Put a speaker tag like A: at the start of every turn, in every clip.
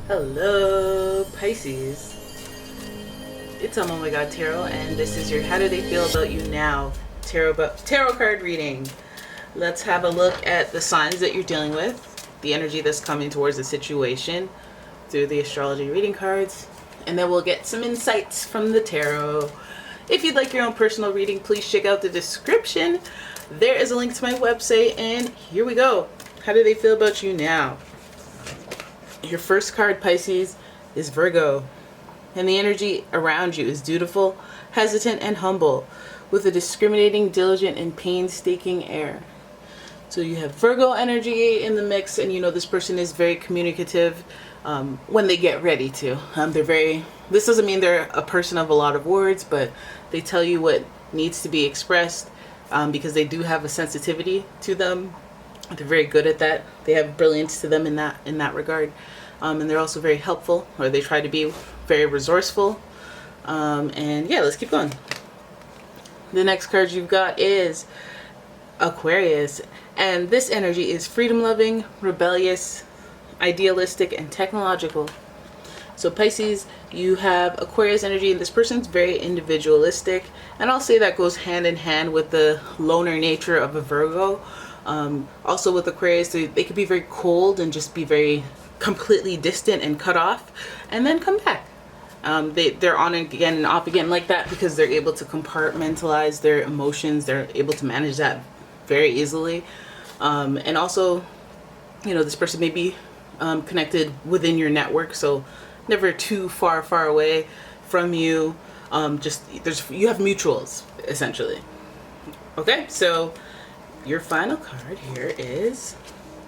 A: Hello, Pisces. It's umomgtarot, and this is your How Do They Feel About You Now tarot card reading. Let's have a look at the signs that you're dealing with, the energy that's coming towards the situation through the astrology reading cards, and then we'll get some insights from the tarot. If you'd like your own personal reading, please check out the description. There is a link to my website, and here we go. How do they feel about you now? Your first card, Pisces, is Virgo, and the energy around you is dutiful, hesitant, and humble, with a discriminating, diligent, and painstaking air. So you have Virgo energy in the mix, and you know this person is very communicative when they get ready to. This doesn't mean they're a person of a lot of words, but they tell you what needs to be expressed because they do have a sensitivity to them. They're very good at that. They have brilliance to them in that regard. And they're also very helpful, or they try to be very resourceful. And yeah, let's keep going. The next card you've got is Aquarius. And this energy is freedom-loving, rebellious, idealistic, and technological. So Pisces, you have Aquarius energy, and this person's very individualistic. And I'll say that goes hand in hand with the loner nature of a Virgo. Also with Aquarius, they could be very cold and just be very completely distant and cut off, and then come back. They're on again and off again like that because they're able to compartmentalize their emotions. They're able to manage that very easily. And also, you know, this person may be connected within your network, so never too far away from you. You have mutuals essentially. Okay, so your final card here is,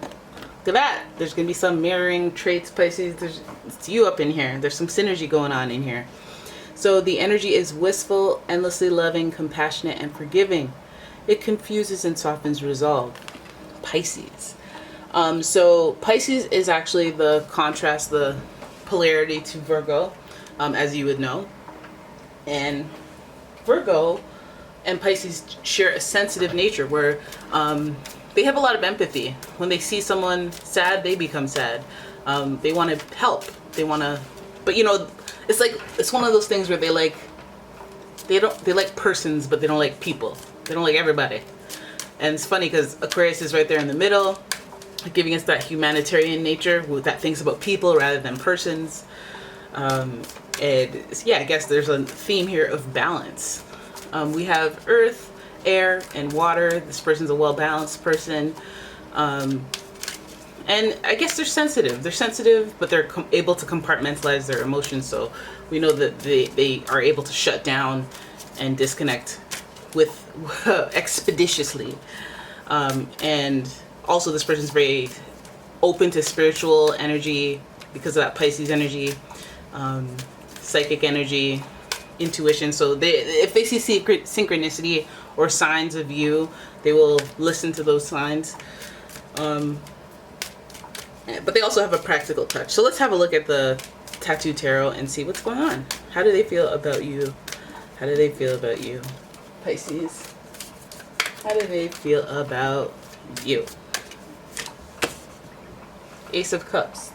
A: look at that. There's going to be some mirroring traits, Pisces. It's you up in here. There's some synergy going on in here. So the energy is wistful, endlessly loving, compassionate, and forgiving. It confuses and softens resolve. Pisces. So Pisces is actually the contrast, the polarity to Virgo, as you would know. And Virgo and Pisces share a sensitive nature where they have a lot of empathy. When they see someone sad, they become sad. They want to help. But you know, it's one of those things where they like persons, but they don't like people. They don't like everybody. And it's funny because Aquarius is right there in the middle, giving us that humanitarian nature that thinks about people rather than persons. And yeah, I guess there's a theme here of balance. We have earth, air, and water. This person's a well-balanced person. And I guess they're sensitive. They're sensitive, but they're able to compartmentalize their emotions. So we know that they are able to shut down and disconnect with expeditiously. And also this person's very open to spiritual energy because of that Pisces energy, psychic energy, intuition. So if they see synchronicity or signs of you, they will listen to those signs. But they also have a practical touch. So let's have a look at the Tattoo Tarot and see what's going on. How do they feel about you? How do they feel about you, Pisces? How do they feel about you? Ace of Cups.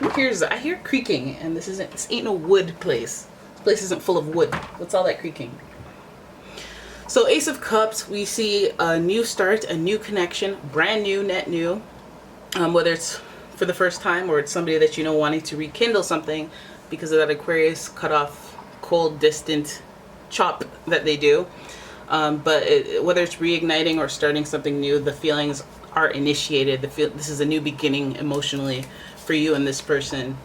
A: I hear creaking, and this ain't no wood place. This place isn't full of wood. What's all that creaking? So Ace of Cups, we see a new start, a new connection, brand new, net new. Whether it's for the first time or it's somebody that you know wanting to rekindle something because of that Aquarius cut off, cold, distant chop that they do. But whether it's reigniting or starting something new, the feelings are initiated. This is a new beginning emotionally for you and this person.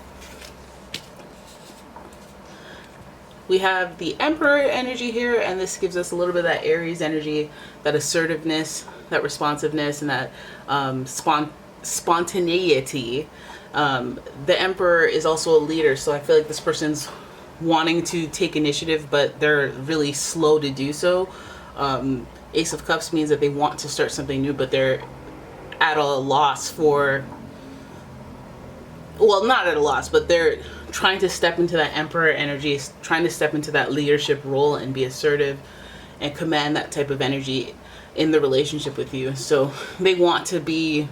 A: We have the Emperor energy here, and this gives us a little bit of that Aries energy, that assertiveness, that responsiveness, and that spontaneity. The Emperor is also a leader, so I feel like this person's wanting to take initiative, but they're really slow to do so. Ace of Cups means that they want to start something new, but they're at a loss for, well, not at a loss, but they're trying to step into that Emperor energy, trying to step into that leadership role and be assertive and command that type of energy in the relationship with you. So they want to be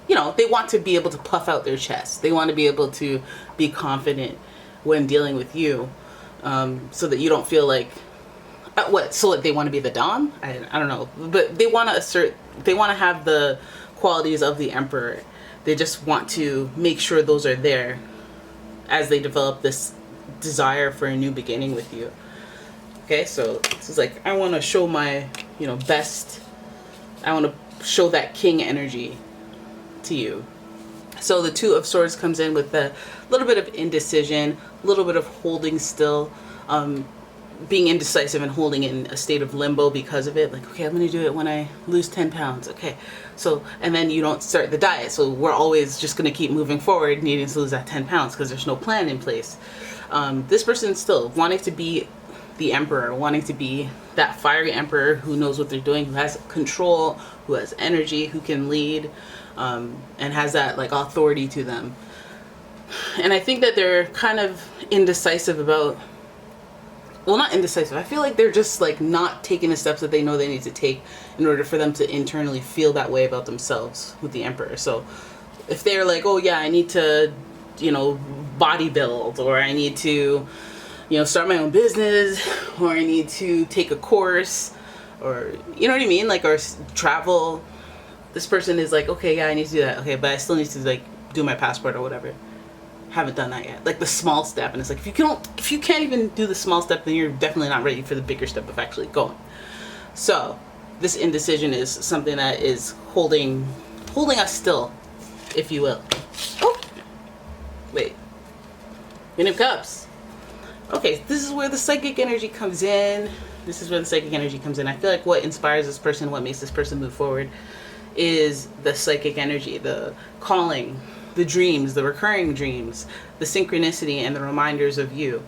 A: you know, they want to be able to puff out their chest. They want to be able to be confident when dealing with you, so that you don't feel like, so they want to be the Dom? I don't know. But they want to have the qualities of the Emperor. They just want to make sure those are there as they develop this desire for a new beginning with you. Okay, so this is like, I want to show my, you know, best. I want to show that king energy to you. So the Two of Swords comes in with a little bit of indecision, a little bit of holding still, being indecisive and holding in a state of limbo because of it. Like, okay, I'm going to do it when I lose 10 pounds. Okay, so, and then you don't start the diet. So we're always just going to keep moving forward, needing to lose that 10 pounds because there's no plan in place. This person still wanting to be the Emperor, wanting to be that fiery Emperor who knows what they're doing, who has control, who has energy, who can lead, and has that like authority to them. And I think that they're kind of indecisive about, well, not indecisive. I feel like they're just like not taking the steps that they know they need to take in order for them to internally feel that way about themselves with the Emperor. So if they're like, oh yeah, I need to, you know, body build, or I need to, you know, start my own business, or I need to take a course, or, you know what I mean? Like, or travel. This person is like, okay, yeah, I need to do that. Okay, but I still need to like do my passport or whatever. Haven't done that yet. Like the small step. And it's like, if you can't even do the small step, then you're definitely not ready for the bigger step of actually going. So this indecision is something that is holding us still, if you will. Oh, wait. Queen of Cups. Okay, this is where the psychic energy comes in. This is where the psychic energy comes in. I feel like what inspires this person, what makes this person move forward, is the psychic energy, the calling, the dreams, the recurring dreams, the synchronicity, and the reminders of you.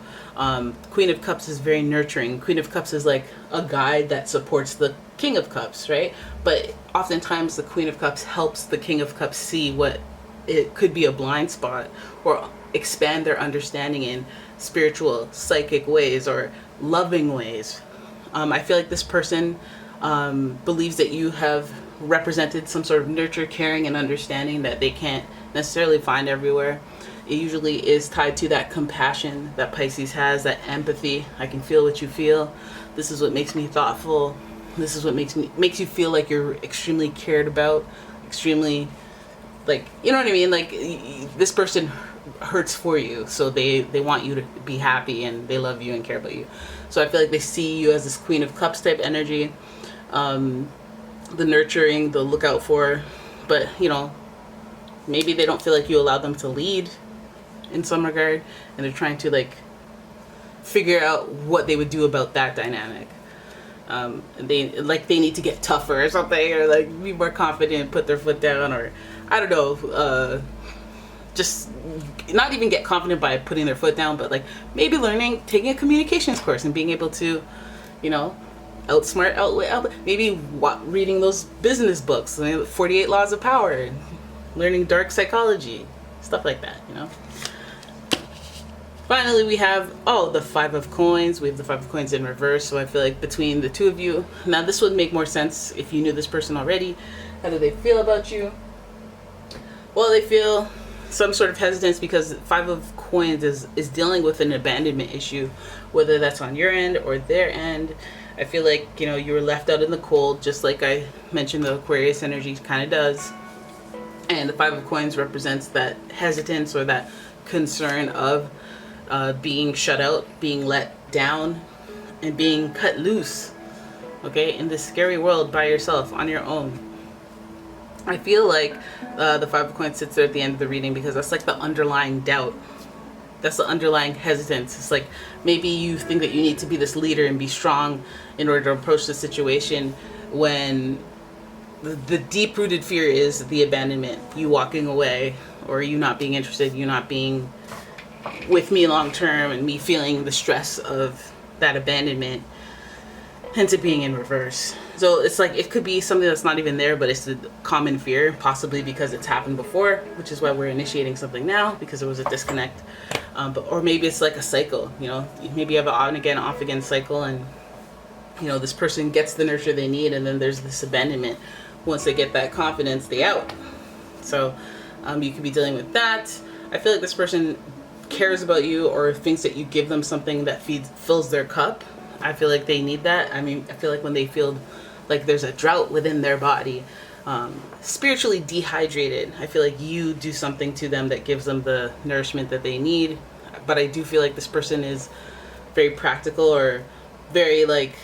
A: Queen of Cups is very nurturing. Queen of Cups is like a guide that supports the King of Cups, right? But oftentimes the Queen of Cups helps the King of Cups see what it could be a blind spot, or expand their understanding in spiritual, psychic ways or loving ways. I feel like this person believes that you have represented some sort of nurture, caring, and understanding that they can't necessarily find everywhere. It usually is tied to that compassion that Pisces has, that empathy. I can feel what you feel. This is what makes me thoughtful. This is what makes you feel like you're extremely cared about, extremely, like, you know what I mean? Like, this person hurts for you, so they want you to be happy, and they love you and care about you. So I feel like they see you as this Queen of Cups type energy, the nurturing, the look out for, but, you know, maybe they don't feel like you allow them to lead in some regard, and they're trying to like figure out what they would do about that dynamic. They need to get tougher or something, or like be more confident, put their foot down, or I don't know, just not even get confident by putting their foot down, but like maybe taking a communications course and being able to, you know, outsmart, maybe reading those business books, 48 Laws of Power, learning dark psychology, stuff like that, you know. Finally, we have, the Five of Coins. We have the Five of Coins in reverse, so I feel like between the two of you, now this would make more sense if you knew this person already. How do they feel about you? Well, they feel some sort of hesitance because Five of Coins is dealing with an abandonment issue, whether that's on your end or their end. I feel like, you know, you were left out in the cold, just like I mentioned the Aquarius energy kind of does. And the Five of Coins represents that hesitance or that concern of being shut out, being let down, and being cut loose, okay, in this scary world by yourself, on your own. I feel like the Five of Coins sits there at the end of the reading because that's like the underlying doubt. That's the underlying hesitance. It's like maybe you think that you need to be this leader and be strong in order to approach the situation, when the deep-rooted fear is the abandonment, you walking away, or you not being interested, you not being with me long term, and me feeling the stress of that abandonment, hence it being in reverse. So it's like it could be something that's not even there, but it's a common fear, possibly because it's happened before, which is why we're initiating something now, because there was a disconnect. Or maybe it's like a cycle, you know, maybe you have an on again, off again cycle, and, you know, this person gets the nurture they need, and then there's this abandonment. Once they get that confidence, they out. So you could be dealing with that. I feel like this person cares about you or thinks that you give them something that fills their cup. I feel like they need that. I mean, I feel like when they feel like there's a drought within their body, spiritually dehydrated, I feel like you do something to them that gives them the nourishment that they need. But I do feel like this person is very practical, or very like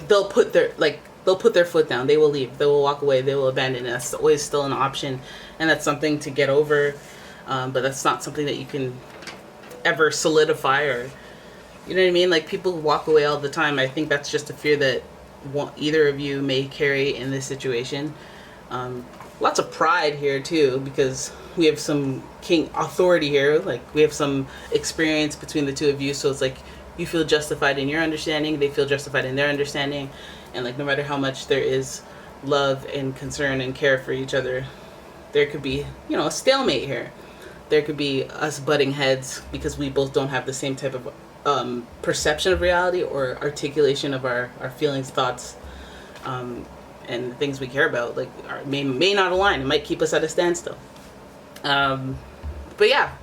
A: they'll put their foot down. They will leave. They will walk away. They will abandon. That's always still an option, and that's something to get over. But that's not something that you can ever solidify, or you know what I mean? Like, people walk away all the time. I think that's just a fear that either of you may carry in this situation. Lots of pride here too, because we have some king authority here. Like, we have some experience between the two of you, so it's like you feel justified in your understanding, they feel justified in their understanding, and like no matter how much there is love and concern and care for each other, there could be, you know, a stalemate here. There could be us butting heads because we both don't have the same type of perception of reality or articulation of our feelings, thoughts, and things we care about. Like, may not align. It might keep us at a standstill. But yeah,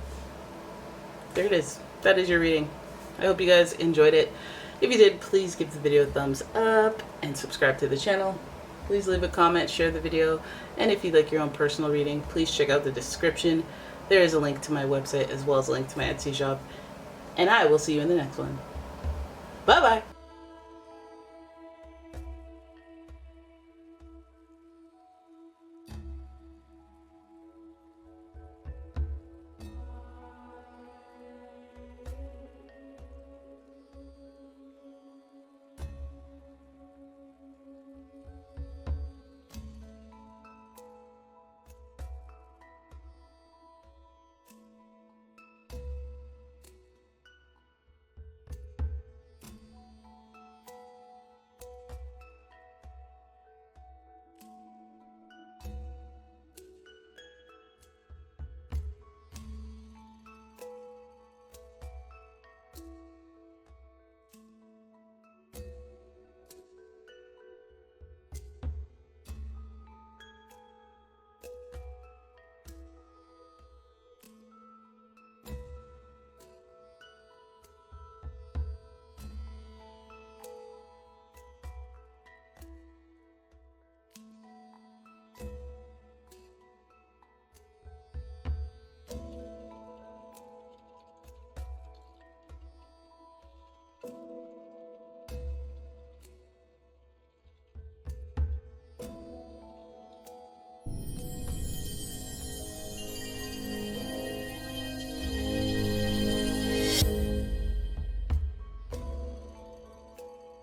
A: there it is. That is your reading. I hope you guys enjoyed it. If you did, please give the video a thumbs up and subscribe to the channel. Please leave a comment, share the video, and if you'd like your own personal reading, please check out the description. There is a link to my website as well as a link to my Etsy shop. And I will see you in the next one. Bye bye.